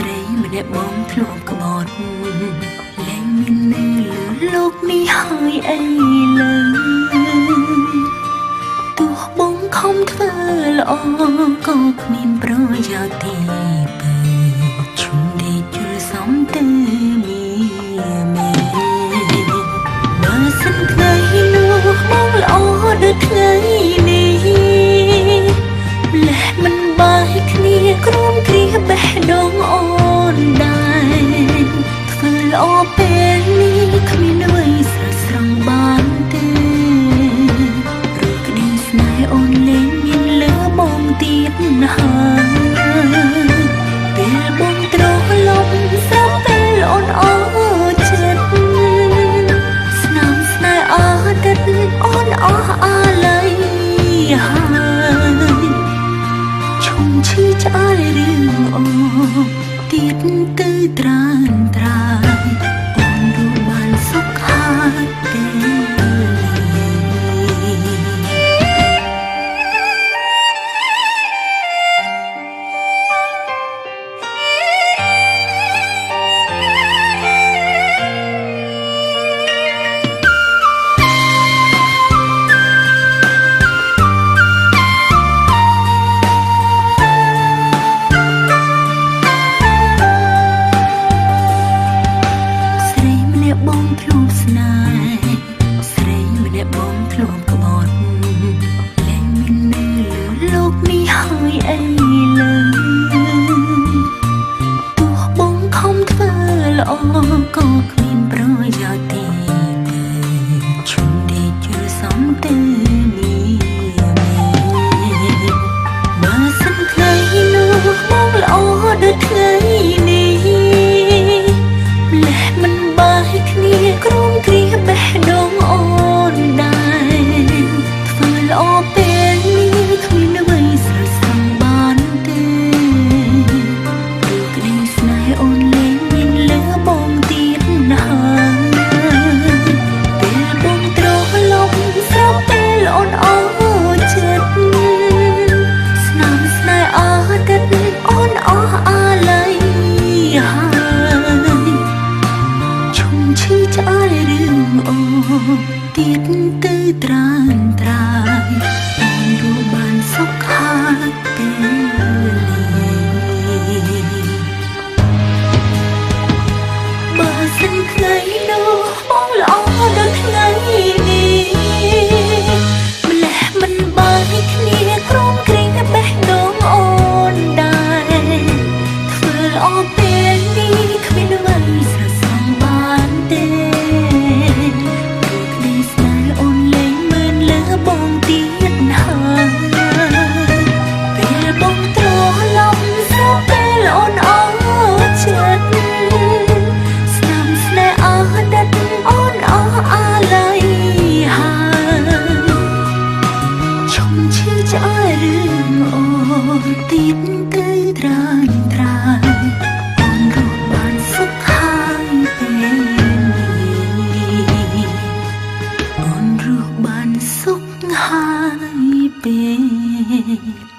ស្រីម្នាក់បងធ្លាប់ក្បត់លែងមាននៅលើលោកនេះហើយអីលើទោះបងខំធ្វើល្អក៏គ្មានប្រយោជន៍ទេបើជុំដេកជលសំទៅមានមេបើសិនថ្ងៃនោះបងល្អដូចថ្ងៃនេះលះមិនបាយគ្នាក្រុមគ្រាបេះដូងអូនដែរធ្វើល្អពេលនេះគ្មានអ្វីស្រស់ស្រង់បានទេរកក្តីស្នេហ៍អូនលែងមានលើបងទៀតហើយពេលបងត្រឡប់ស្រាប់ពេលអូនអស់ចិត្តស្នាមស្នេហ៍អតីតអូនអស់អាល័យហើយឈុំឈឺឆ្អើយរឿងអូទៀតទៅត្រានត្រាយអូនรู้បានសុខហើយទេបងធ្លាប់ស្នេហ៍ស្រីម្នាក់បងធ្លាប់ក្បត់លែងមាននៅលើលោកនេះហើយអីលើទោះបងខំធ្វើល្អក៏គ្មានប្រយោជន៍ទេជុំដេកជលសំទៅមានបើសិនថ្ងៃនោះបងល្អដូចថ្ងៃនេះលះមិនបាយគ្នាក្រុមគ្រាបេះដូងអូនដែរធ្វើល្អពេលនេះគ្មានអ្វីស្រស់ស្រង់បានទេព្រោះក្តីស្នេហ៍អូនលែងមានលើបងទៀតហើយពេលបងត្រឡប់ស្រាប់ពេលអូនអស់ចិត្តស្នាមស្នេហ៍អតីតអូនអស់អាល័យហើយឈុំឈឺឆ្អើយរឿងអូទៀតទៅត្រានត្រាយអូនรู้បានសុខហើយពេលបើសិនថ្ងៃនោះបងល្អដូចថ្ងៃនេះម្ល៉េះមិនបាយគ្នាក្រុមគ្រាបេះដូងអូនដែរធ្វើល្អពេលនេះគ្មានអ្វីស្រស់ស្រង់បានទេព្រោះក្តីស្នេហ៍អូនលែងមានលើបងទៀតហើយពេលបងត្រឡប់ស្រាប់ពេលអូនអស់ចិត្តស្នាមស្នេហ៍អតីតអូនអស់អាល័យហើយឈុំឈឺឆ្អើយរឿងអូនទៀតទៅត្រានត្រាយអូនรู้បានសុខហើយពេលនេះអូនรู้បានសុខហើយពេល